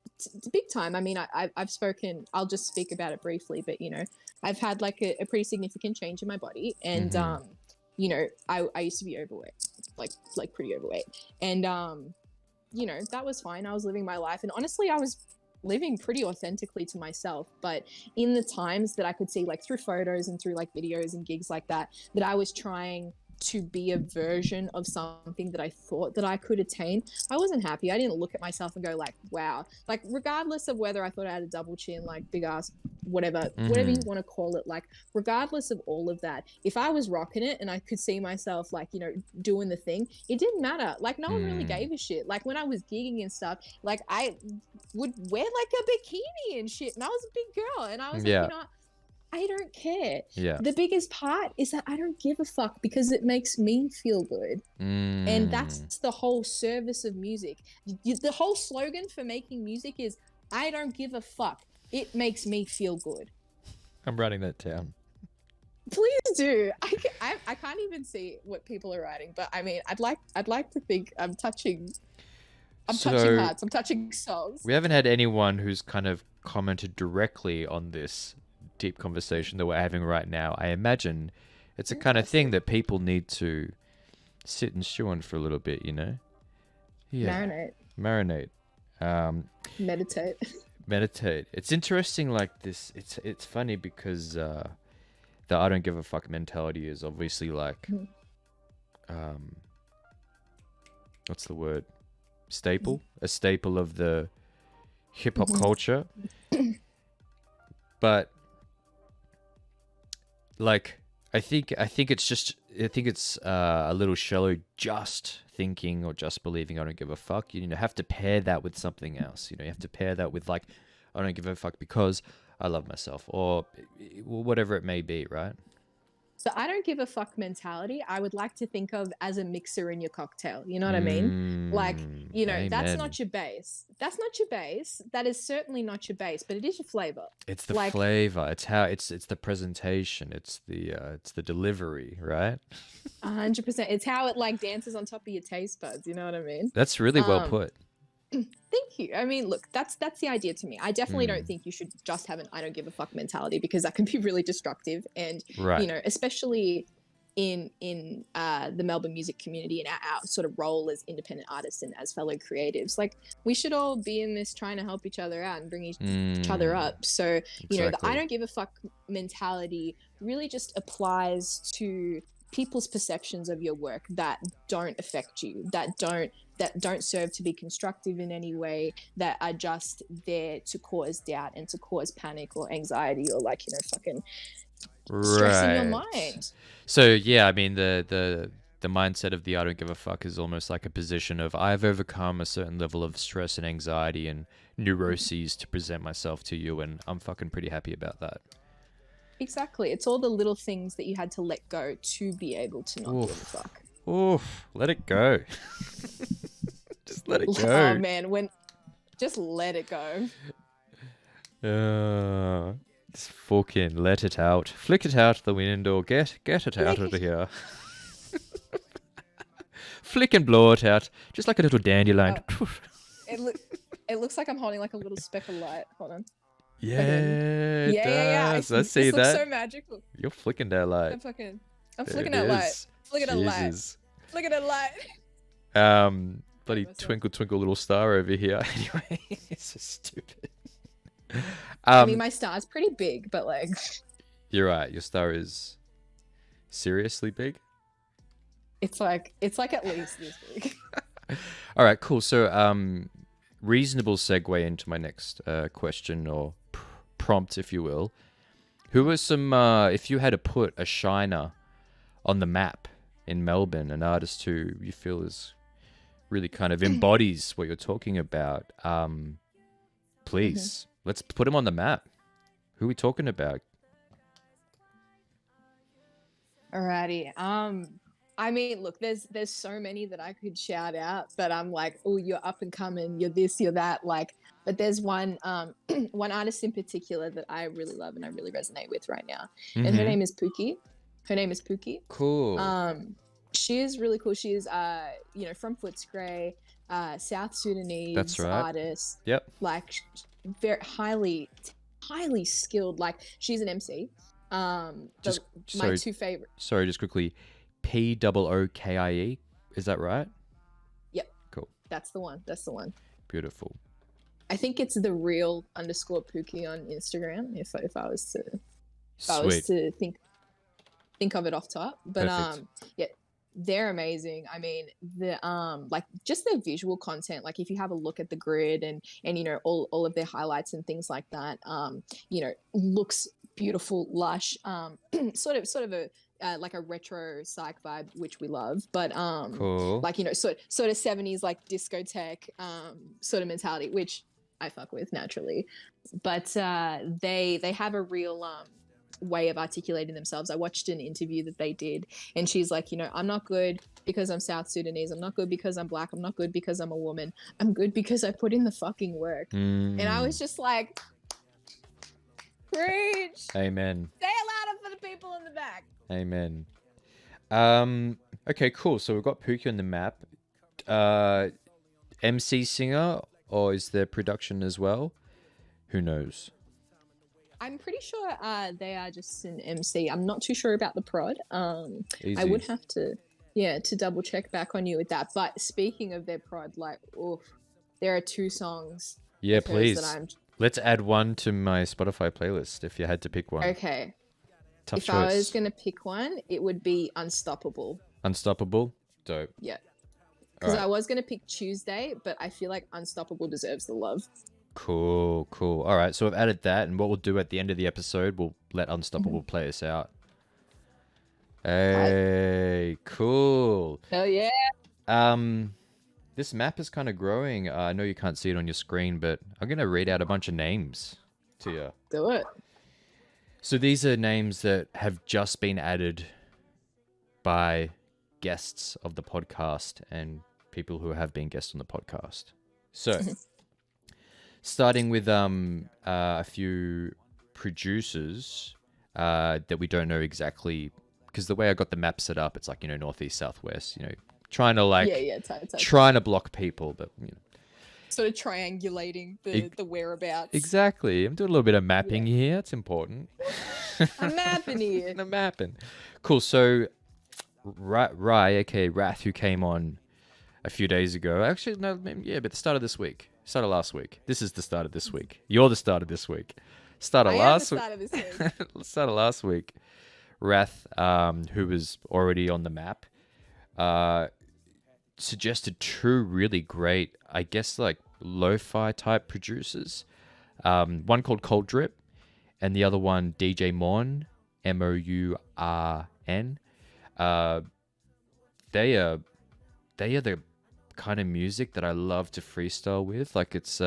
big time. I mean, I've spoken, I'll just speak about it briefly, but I've had like a pretty significant change in my body. And Mm-hmm. I used to be overweight, like pretty overweight. And that was fine. I was living my life, and honestly, I was living pretty authentically to myself. But in the times that I could see, like through photos and through like videos and gigs like that, that I was trying to be a version of something that I thought that I could attain, I wasn't happy. I didn't look at myself and go like, wow. Like, regardless of whether I thought I had a double chin, like big ass, whatever you Mm-hmm. want to call it, like, regardless of all of that, if I was rocking it and I could see myself like, doing the thing, it didn't matter. Like, no one really Mm. gave a shit. Like, when I was gigging and stuff, like, I would wear like a bikini and shit, and I was a big girl, and I was like, Yeah. I don't care. Yeah. The biggest part is that I don't give a fuck, because it makes me feel good. And Mm. that's the whole service of music. The whole slogan for making music is, I don't give a fuck. It makes me feel good. I'm writing that down. Please do. I can't even see what people are writing, but I mean, I'd like to think I'm touching So hearts. I'm touching souls. we haven't had anyone who's kind of commented directly on this deep conversation that we're having right now. I imagine It's a kind of thing that people need to sit and chew on for a little bit, you know? Yeah. Marinate. Meditate. Meditate. It's interesting like this. It's funny because the I don't give a fuck mentality is obviously like what's the word? Staple? A staple of the hip hop culture. But like I think it's a little shallow just thinking or just believing I don't give a fuck. You know, have to pair that with something else. You know, you have to pair that with like I don't give a fuck because I love myself or whatever it may be, right? So I don't give a fuck mentality, I would like to think of as a mixer in your cocktail. You know what I mean? Like, you know, that's Amen. not your base. That's not your base. That is certainly not your base, but it is your flavor. It's the Like, flavor. It's how it's the presentation. It's the delivery, right? 100%. It's how it like dances on top of your taste buds. You know what I mean? That's really well put. Thank you. I mean, look, that's the idea to me. I definitely don't think you should just have an I don't give a fuck mentality because that can be really destructive. And Right. you know, especially in the Melbourne music community and our sort of role as independent artists and as fellow creatives, like we should all be in this trying to help each other out and bring each other up. So you know, the I don't give a fuck mentality really just applies to people's perceptions of your work that don't affect you, that don't serve to be constructive in any way, that are just there to cause doubt and to cause panic or anxiety or like, you know, fucking stress in your mind. So yeah, I mean the mindset of the I don't give a fuck is almost like a position of I've overcome a certain level of stress and anxiety and neuroses to present myself to you, and I'm fucking pretty happy about that. Exactly. It's all the little things that you had to let go to be able to not give a fuck. Oof, let it go. Just let it go. Oh man, just let it go. Just fucking let it out. Flick it out the window. Get it out of here. Flick and blow it out, just like a little dandelion. Oh. It looks like I'm holding like a little speck of light. Hold on. Yeah, okay. yeah. I see this that. Looks so magical. You're flicking that light. I'm flicking that light. Flicking that light. Flicking that light. Bloody twinkle twinkle little star over here. Anyway, it's so stupid. I mean, my star's pretty big, but like. You're right. Your star is seriously big. It's like at least this big. All right, cool. So, reasonable segue into my next question or prompt, if you will. Who are some, if you had to put a shiner on the map in Melbourne, an artist who you feel is really kind of embodies what you're talking about, please, let's put him on the map. Who are we talking about? Alrighty. I mean, look, there's so many that I could shout out, but I'm like, oh, you're up and coming, you're this, you're that, like. But there's one one artist in particular that I really love and I really resonate with right now, and her name is Pookie. Cool. She is really cool. She is you know, from Footscray, South Sudanese artist. Yep. Like very highly skilled. Like she's an MC. My two favorite. Sorry, just quickly. Pookie. Is that right? Yep. Cool. That's the one. Beautiful. I think it's the real _Pookie on Instagram. If I was to think of it off top, but Perfect. yeah, they're amazing. I mean, the like just their visual content. Like if you have a look at the grid and you know all of their highlights and things like that, you know, looks beautiful, lush, sort of a like a retro psych vibe, which we love, but cool. like, you know, sort of 70s like discotheque sort of mentality, which I fuck with naturally, but they have a real way of articulating themselves. I watched an interview that they did, and she's like, you know, I'm not good because I'm South Sudanese, I'm not good because I'm black, I'm not good because I'm a woman, I'm good because I put in the fucking work. And I was just like, preach. Amen. Say it louder for the people in the back. Amen. Okay, cool. So we've got Pookie on the map. MC singer, or is there production as well? Who knows? I'm pretty sure they are just an MC. I'm not too sure about the prod. I Easy. would have to, yeah, to double check back on you with that. But speaking of their prod, like, oof, there are 2 songs Yeah, of hers that please. I'm Let's add one to my Spotify playlist if you had to pick one. okay. Tough If I was choice. gonna pick one, it would be Unstoppable. Unstoppable. Dope. Yeah, All because right. I was gonna pick Tuesday, but I feel like Unstoppable deserves the love. Cool, cool. All right, so I've added that, and what we'll do at the end of the episode, we'll let Unstoppable play us out. Tight. Hey, cool. Hell yeah. This map is kind of growing. I know you can't see it on your screen, but I'm gonna read out a bunch of names to you. Do it. So these are names that have just been added by guests of the podcast and people who have been guests on the podcast. So, starting with a few producers that we don't know exactly, because the way I got the map set up, it's like, northeast, southwest, trying to Yeah, tight. trying to block people, but Sort of triangulating the whereabouts. exactly. I'm doing a little bit of mapping here. It's important. I'm mapping here. I'm mapping. Cool. So, Rai, aka Wrath, who came on a few days ago. Actually, no, yeah, but the start of this week. Start of last week. This is the start of this week. You're the start of this week. Start of I am last the week. start of this week. Start of last week. Wrath, who was already on the map, suggested 2 really great, I guess, like lo-fi type producers. One called Cold Drip, and the other one DJ Mon, Mourn. They are the kind of music that I love to freestyle with. Like it's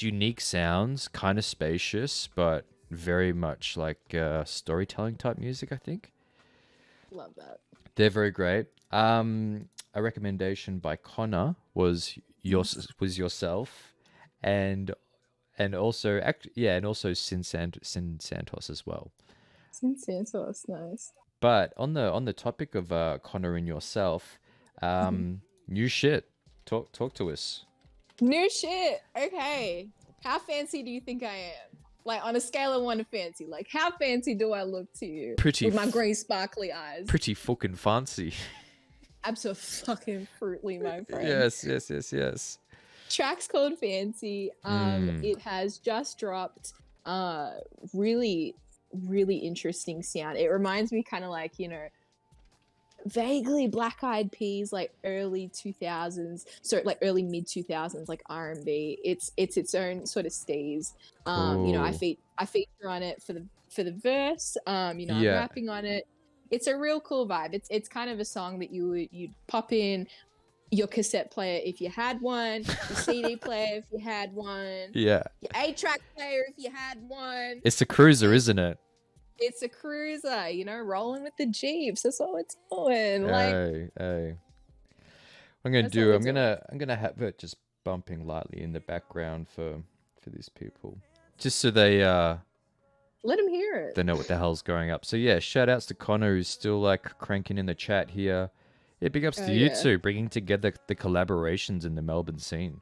unique sounds, kind of spacious, but very much like storytelling type music, I think. Love that. They're very great. A recommendation by Connor was yourself, and also Sin Santos as well. Sin Santos, nice. But on the topic of Connor and yourself, new shit. Talk to us. New shit. Okay. How fancy do you think I am? Like on a scale of 1 to fancy, like how fancy do I look to you? Pretty with my green sparkly eyes. Pretty fucking fancy. Absolutely, my friend. Yes. Track's called Fancy. It has just dropped. Really interesting sound. It reminds me kind of like, vaguely Black Eyed Peas, like early 2000s, so like early mid 2000s, like R&B. It's its own sort of steez. Cool. I feature on it for the verse. I'm Yeah. rapping on it. It's a real cool vibe. It's kind of a song that you'd pop in your cassette player if you had one, your CD player if you had one, Yeah. your 8-track player if you had one. It's a cruiser, isn't it? It's a cruiser, rolling with the Jeeps. That's all it's doing. Hey. I'm gonna have it just bumping lightly in the background for these people, just so they let them hear it. they know what the hell's going up. So yeah, shout outs to Connor, who's still like cranking in the chat here. Yeah, big ups to you two, bringing together the collaborations in the Melbourne scene.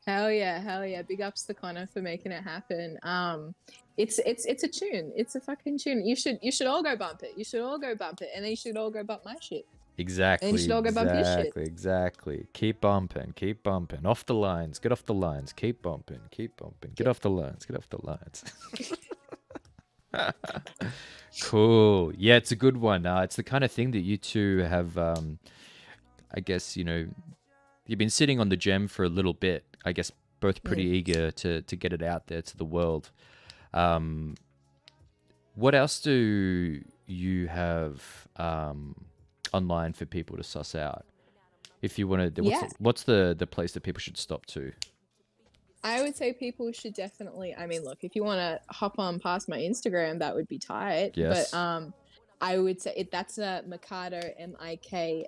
Hell yeah. Big ups to Connor for making it happen. It's a tune. It's a fucking tune. You should all go bump it. You should all go bump it, and then you should all go bump my shit. Exactly. And you should all go bump his shit. Exactly. Keep bumping. Off the lines. Get off the lines. Keep bumping. Get off the lines. Cool. Yeah, it's a good one. It's the kind of thing that you two have, I guess, you've been sitting on the gem for a little bit. I guess both pretty eager to get it out there to the world. What else do you have online for people to suss out? If you want to, what's the place that people should stop to? I would say people should definitely. I mean, look, if you want to hop on past my Instagram, that would be tight. Yes. But I would say that's Mikado Mikado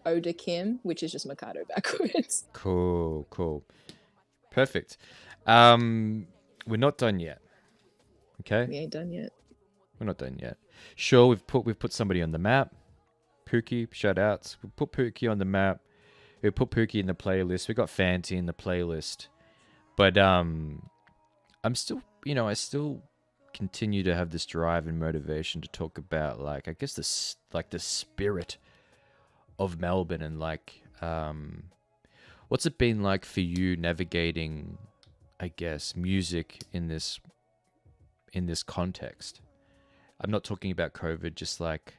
.odakim, which is just Mikado backwards. Cool. Perfect. We're not done yet. Okay. We ain't done yet. We're not done yet. Sure, we've put somebody on the map. Pookie, shout outs. We put Pookie on the map. We put Pookie in the playlist. We got Fancy in the playlist. But I'm still, I still continue to have this drive and motivation to talk about, like, I guess like the spirit of Melbourne, and like, what's it been like for you navigating, I guess, music in this context. I'm not talking about COVID, just like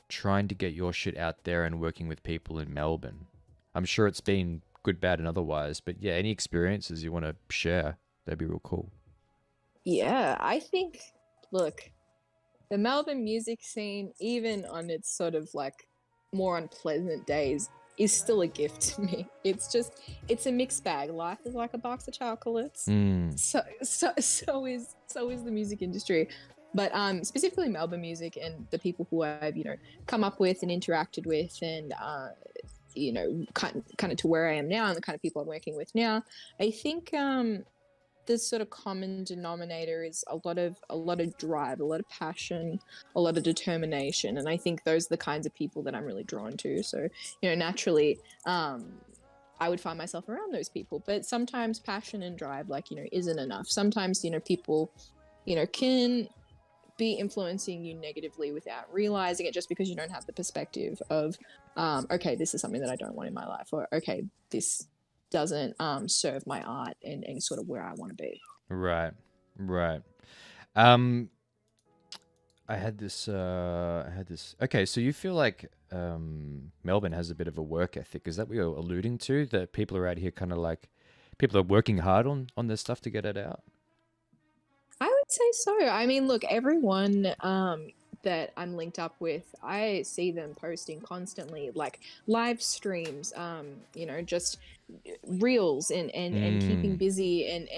trying to get your shit out there and working with people in Melbourne. I'm sure it's been good, bad, and otherwise, but yeah, any experiences you want to share, that'd be real cool. Yeah, I think, look, the Melbourne music scene, even on its sort of like more unpleasant days, is still a gift to me. It's a mixed bag. Life is like a box of chocolates. Mm. So is the music industry. But specifically Melbourne music and the people who I've, come up with and interacted with, and kind of to where I am now and the kind of people I'm working with now, I think the sort of common denominator is a lot of drive, a lot of passion, a lot of determination, and I think those are the kinds of people that I'm really drawn to. So naturally, I would find myself around those people. But sometimes passion and drive, like isn't enough. Sometimes people can be influencing you negatively without realizing it, just because you don't have the perspective of okay, this is something that I don't want in my life, or okay, this doesn't serve my art and sort of where I want to be. Right. I had this. Okay, so you feel like Melbourne has a bit of a work ethic. Is that what you're alluding to? That people are out here kind of like, people are working hard on their stuff to get it out? I would say so. I mean, look, everyone that I'm linked up with, I see them posting constantly, like live streams, just reels and keeping busy and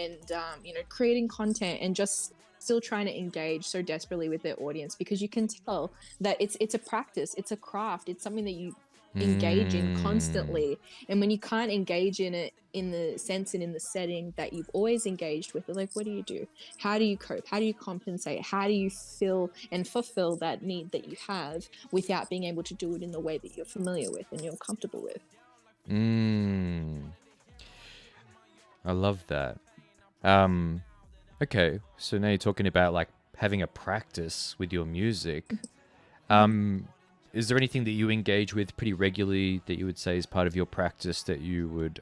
creating content and just still trying to engage so desperately with their audience, because you can tell that it's a practice, it's a craft, it's something that you engage in constantly. And when you can't engage in it in the sense and in the setting that you've always engaged with it, like, what do you do? How do you cope? How do you compensate? How do you fill and fulfill that need that you have without being able to do it in the way that you're familiar with and you're comfortable with? I love that. Okay, so now you're talking about like having a practice with your music. Is there anything that you engage with pretty regularly that you would say is part of your practice that you would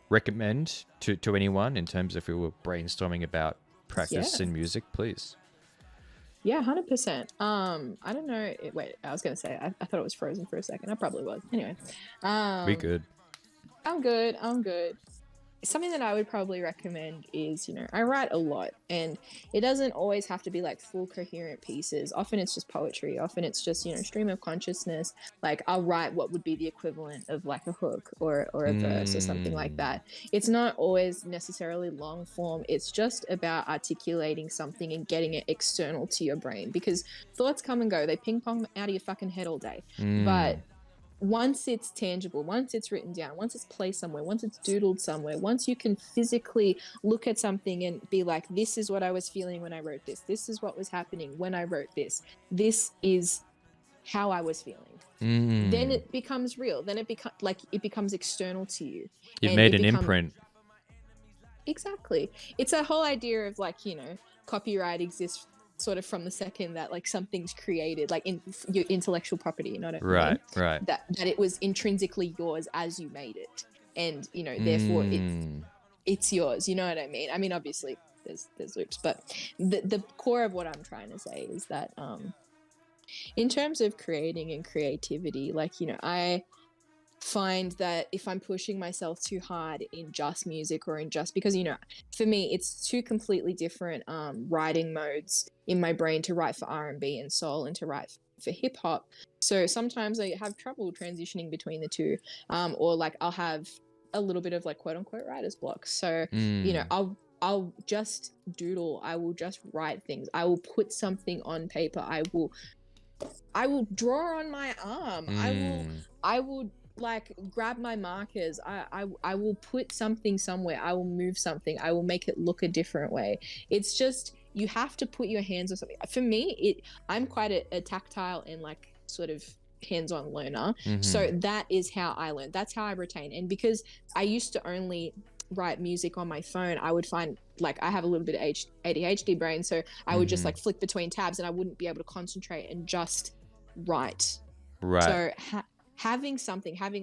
recommend to anyone in terms of if we were brainstorming about practice in music, please? Yeah, 100%. I don't know. Wait, I was going to say, I thought it was frozen for a second. I probably was. Anyway. We good. I'm good. Something that I would probably recommend is, I write a lot, and it doesn't always have to be like full coherent pieces. Often it's just poetry. Often it's just, stream of consciousness. Like I'll write what would be the equivalent of like a hook or a verse or something like that. It's not always necessarily long form. It's just about articulating something and getting it external to your brain, because thoughts come and go. They ping pong out of your fucking head all day. But once it's tangible, once it's written down, once it's placed somewhere, once it's doodled somewhere, once you can physically look at something and be like, this is what I was feeling when I wrote this. This is what was happening when I wrote this. This is how I was feeling. Then it becomes real. Then it becomes external to you. You've made an imprint. Exactly. It's a whole idea of like, copyright exists sort of from the second that like something's created, like in your intellectual property, you know what I mean? Right. That it was intrinsically yours as you made it, and therefore it's yours. You know what I mean? I mean, obviously there's loops, but the core of what I'm trying to say is that in terms of creating and creativity, like I find that if I'm pushing myself too hard in just music or in just, because for me it's two completely different writing modes in my brain, to write for R&B and soul and to write for hip hop. So sometimes I have trouble transitioning between the two, or like I'll have a little bit of like quote unquote writer's block. So I'll just doodle, I will just write things, I will put something on paper, I will draw on my arm, I will like grab my markers, I will put something somewhere, I will move something, I will make it look a different way. It's just, you have to put your hands on something. For me, I'm quite a tactile and like sort of hands-on learner. So that is how I learn, that's how I retain. And because I used to only write music on my phone, I would find like I have a little bit of ADHD brain, so I would just like flick between tabs and I wouldn't be able to concentrate and just write. Right. So having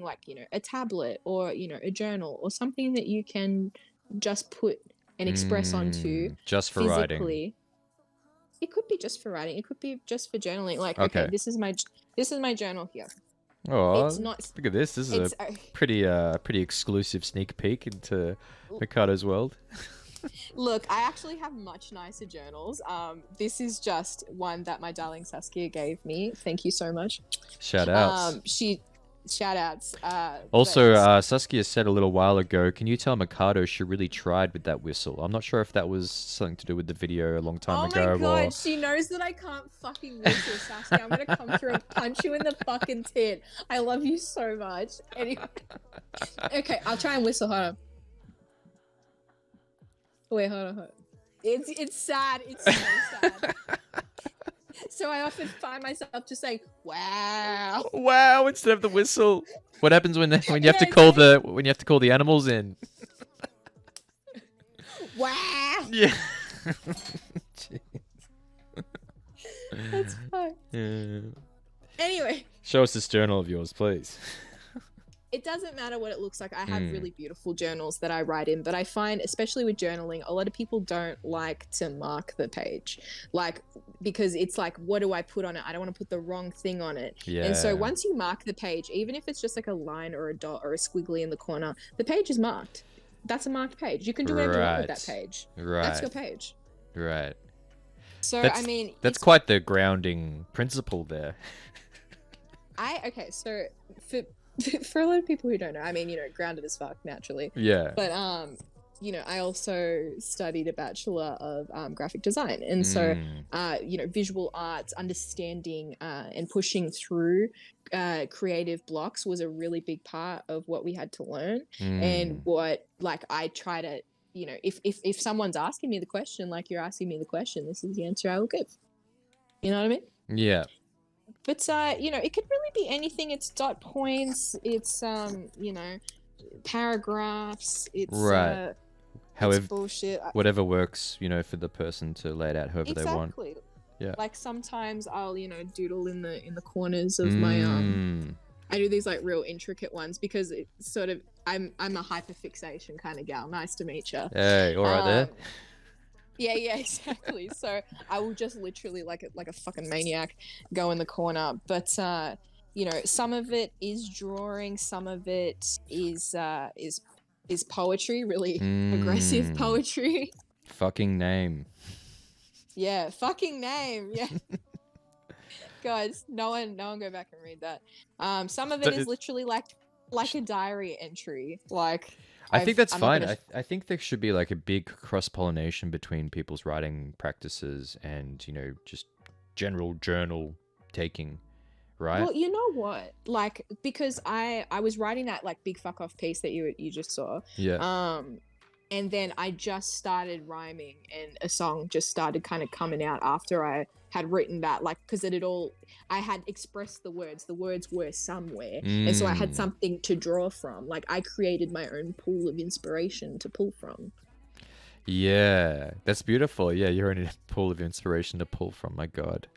like, you know, a tablet or, you know, a journal or something that you can just put and express onto just for physically. writing. It could be just for writing. It could be just for journaling. Like, okay, this is my journal here. Oh, it's not, look at this. This is a pretty exclusive sneak peek into Mikado's world. Look, I actually have much nicer journals. This is just one that my darling Saskia gave me. Thank you so much. Shout outs. Shout outs. Also, Saskia said a little while ago, can you tell Mikado she really tried with that whistle? I'm not sure if that was something to do with the video a long time ago. Oh my god, she knows that I can't fucking whistle, Saskia. I'm gonna come through and punch you in the fucking tit. I love you so much. Anyway. Okay, I'll try and whistle. Hold on. Wait, hold on. It's sad. It's so sad. So I often find myself just saying, "Wow, wow," instead of the whistle. What happens when you have to call the animals in? Wow. Yeah. That's fine. Yeah. Anyway, show us this journal of yours, please. It doesn't matter what it looks like. I have really beautiful journals that I write in, but I find, especially with journaling, a lot of people don't like to mark the page, like, because it's like, what do I put on it? I don't want to put the wrong thing on it. Yeah. And so once you mark the page, even if it's just like a line or a dot or a squiggly in the corner, the page is marked. That's a marked page. You can do whatever you want with that page. Right. That's your page. Right. So, that's quite the grounding principle there. So for a lot of people who don't know, I mean, you know, grounded as fuck naturally. Yeah. But you know, I also studied a bachelor of graphic design, and so you know, visual arts, understanding and pushing through creative blocks was a really big part of what we had to learn, and what, like, I try to, you know, if someone's asking me the question, like you're asking me the question, this is the answer I will give. You know what I mean? Yeah. But you know, it could really be anything. It's dot points. It's you know, paragraphs. It's right. However, it's bullshit. Whatever works, you know, for the person to lay it out however they want. Exactly. Yeah. Like sometimes I'll, you know, doodle in the corners of my I do these like real intricate ones because it's sort of I'm a hyperfixation kind of gal. Nice to meet you. Hey, all right there. Yeah, exactly. So I will just literally like a fucking maniac go in the corner. But you know, some of it is drawing, some of it is poetry, really aggressive poetry. Fucking name. Yeah, fucking name. Yeah. Guys, no one go back and read that. Some of it is literally like a diary entry. Like, I think that's fine. I think there should be like a big cross-pollination between people's writing practices and, you know, just general journal taking, right? Well, you know what? Like, because I was writing that like big fuck off piece that you just saw. Yeah. And then I just started rhyming, and a song just started kind of coming out after I had written that, like, because I had expressed the words were somewhere, and so I had something to draw from. Like, I created my own pool of inspiration to pull from. Yeah, that's beautiful. Yeah, you're in a pool of inspiration to pull from. My God,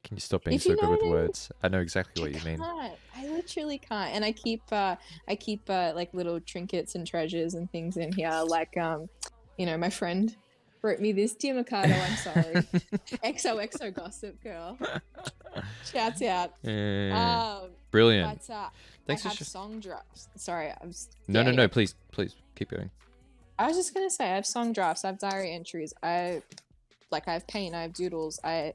can you stop being so good with words? I know exactly what you mean. I literally can't. And I keep like little trinkets and treasures and things in here. Like, you know, my friend wrote me this, "Dear Mikado, I'm sorry." XOXO gossip girl. Shouts out. Brilliant. But thanks I have song drafts. Sorry, No. Please keep going. I was just gonna say, I have song drafts. I have diary entries. I have paint. I have doodles. I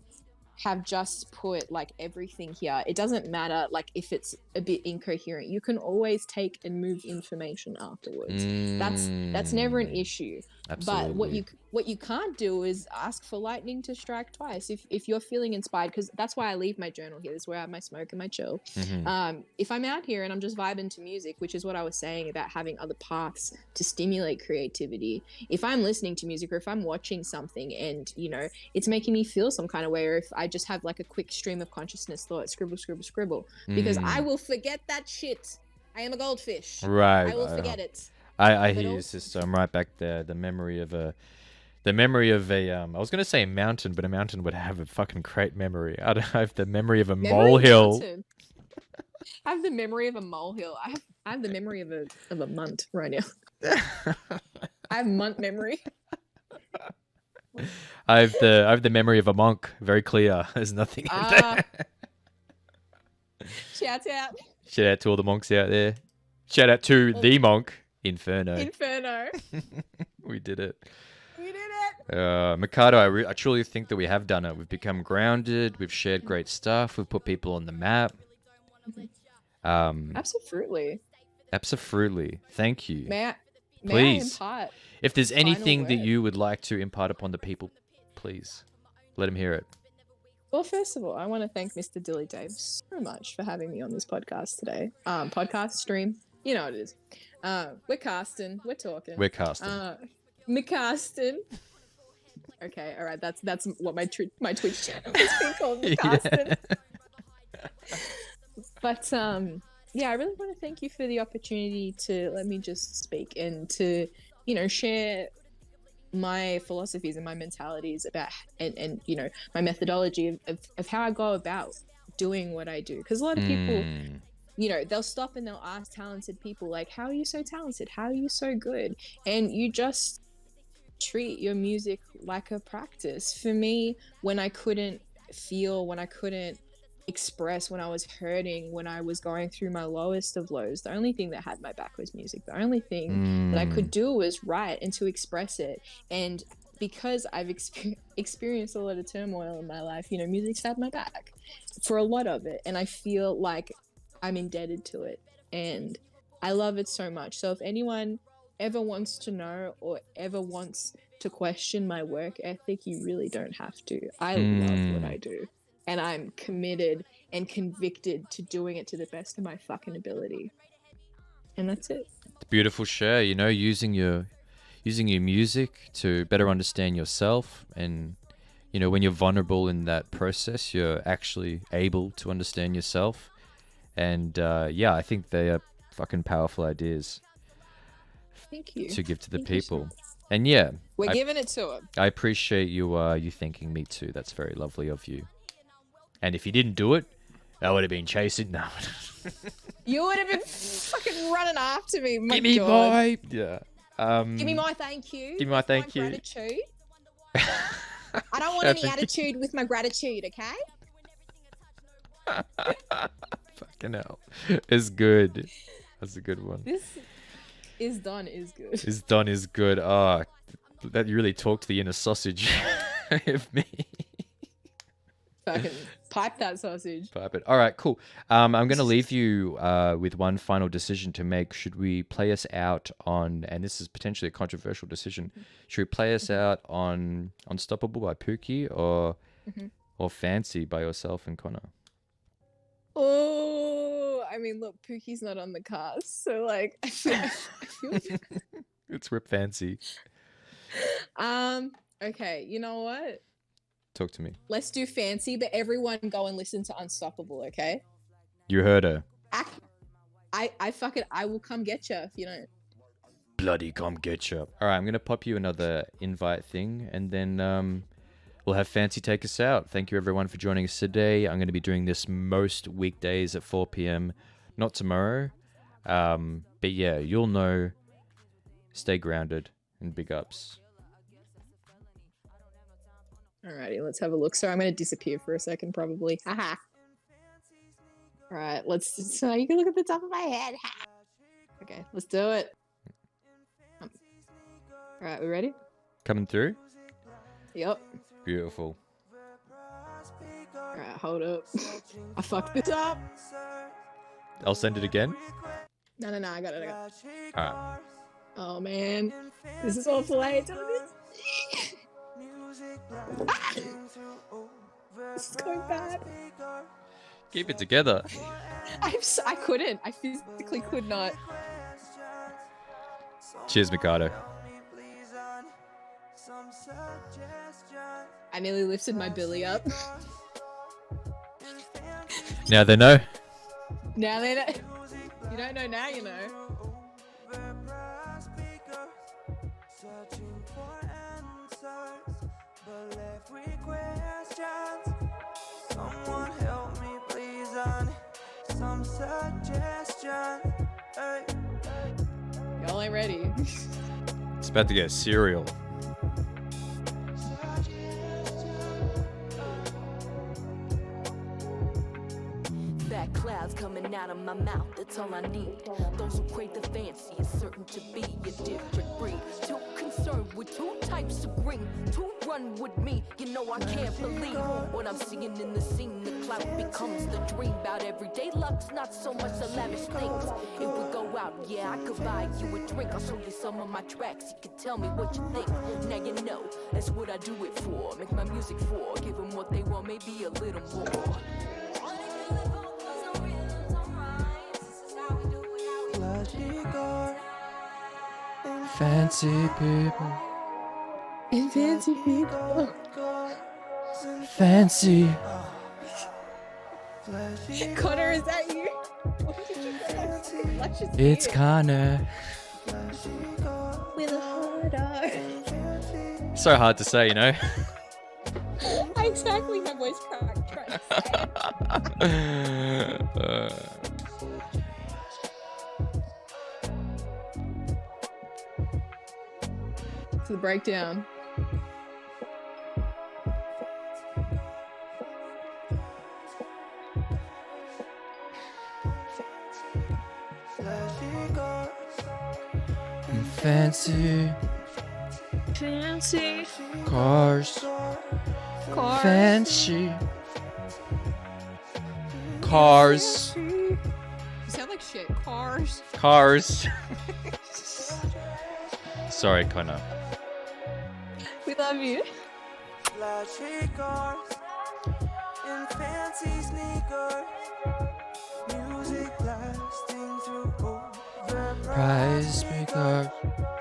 have just put like everything here. It doesn't matter like if it's a bit incoherent. You can always take and move information afterwards. That's never an issue. Absolutely. But what you can't do is ask for lightning to strike twice. If you're feeling inspired, because that's why I leave my journal here. This is where I have my smoke and my chill. If I'm out here and I'm just vibing to music, which is what I was saying about having other paths to stimulate creativity. If I'm listening to music or if I'm watching something and, you know, it's making me feel some kind of way, or if I just have like a quick stream of consciousness thought, scribble, because I will forget that shit. I am a goldfish. Right. I will forget it. I hear you, sister. I'm right back there. The memory of a The memory of a I was gonna say a mountain, but a mountain would have a fucking great memory. I don't have the memory of a molehill. Mountain. I have the memory of a molehill. I have the memory of a munt right now. I have munt memory. I have the memory of a monk. Very clear. There's nothing in there. Shout out. Shout out to all the monks out there. Shout out to the monk, Inferno. Inferno. We did it. We did it. Mikado, I truly think that we have done it. We've become grounded. We've shared great stuff. We've put people on the map. Absolutely. Absolutely. Thank you. May I Please. impart? If there's anything that word? you would like to impart upon the people, please let them hear it. Well, first of all, I want to thank Mr. Dilly Dave so much for having me on this podcast today. Podcast stream. You know what it is. We're casting. We're talking. We're casting. McCastin. Okay, all right. That's what my Twitch channel has been called, McCastin. Yeah. But yeah, I really want to thank you for the opportunity to let me just speak and to, share my philosophies and my mentalities about and my methodology of how I go about doing what I do. Because a lot of people, they'll stop and they'll ask talented people, like, how are you so talented? How are you so good? And you just treat your music like a practice. For me, when I couldn't feel, when I couldn't express, when I was hurting, when I was going through my lowest of lows, the only thing that had my back was music. The only thing that I could do was write and to express it. And because I've experienced a lot of turmoil in my life, music's had my back for a lot of it, and I feel like I'm indebted to it, and I love it so much. So if anyone ever wants to know or ever wants to question my work ethic, you really don't have to. I love what I do. And I'm committed and convicted to doing it to the best of my fucking ability. And that's it. It's beautiful share, using your music to better understand yourself. And, when you're vulnerable in that process, you're actually able to understand yourself. And, I think they are fucking powerful ideas. Thank you. To give to the Thank people. And yeah. We're giving it to them. I appreciate you thanking me too. That's very lovely of you. And if you didn't do it, I would have been chasing. No. You would have been fucking running after me. My Give me God. my... Yeah. Give me my thank you. Give me my thank you. Gratitude. I don't want any attitude with my gratitude, okay? Fucking hell. It's good. That's a good one. This is done is good. Is done is good. Oh, that really talked to the inner sausage of me. Fucking pipe that sausage. Pipe it. All right, cool. I'm going to leave you with one final decision to make. Should we play us out on, and this is potentially a controversial decision, should we play us out on Unstoppable by Pookie or Fancy by yourself and Connor? Oh, I mean, look, Pookie's not on the cast, so like, I feel It's Rip Fancy. Okay, you know what? Talk to me. Let's do Fancy, but everyone go and listen to Unstoppable, okay? You heard her. I will come get you if you don't. Bloody come get you. All right, I'm going to pop you another invite thing, and then we'll have Fancy take us out. Thank you, everyone, for joining us today. I'm going to be doing this most weekdays at 4 p.m. Not tomorrow. But yeah, you'll know. Stay grounded and big ups. Alrighty, let's have a look. So I'm going to disappear for a second, probably. Haha. Alright, so you can look at the top of my head. Okay, let's do it. Alright, we ready? Coming through? Yep. Beautiful. Alright, hold up. I fucked this up. I'll send it again. No, I got it. Alright. Oh man, this is awful. I hate doing this. This is going bad. Keep it together. I couldn't. I physically could not. Cheers, Mikado. I nearly lifted my billy up. Now they know. Now they know. You don't know now, you know. free questions. Someone help me, please, on some suggestions. Hey. Y'all ain't ready. It's about to get serial. Fat clouds coming out of my mouth, that's all I need. Those who crave the fancy is certain to be a different breed. Too concerned with two types of green to run with me. You know I can't believe what I'm seeing in the scene. The cloud becomes the dream. About everyday luck's not so much the lavish things. If we go out, yeah, I could buy you a drink. I'll show you some of my tracks, you can tell me what you think. Now you know, that's what I do it for. Make my music for, give them what they want, maybe a little more. Fancy people. Fancy people. Fancy. Connor, is that you? Luscious It's beard. Connor. With a hard R. So hard to say, you know? I exactly my voice cracked trying to say. To the breakdown. Fancy Fancy cars. cars. Fancy cars. You sound like shit. Cars. Cars. Sorry, Connor. We love you. Flashy cars and fancy sneakers. Music blasting through overpriced Prize speaker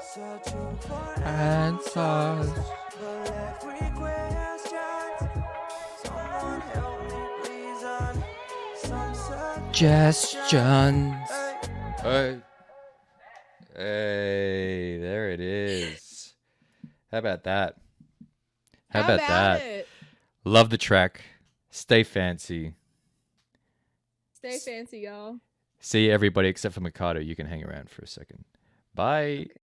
searching for answers. but every question. Someone help me, please, on some Suggestions. Hey. Hey, there it is. How about that? How How about that? it? Love the track. Stay fancy. Stay fancy, y'all. See everybody except for Mikado. You can hang around for a second. Bye. Okay.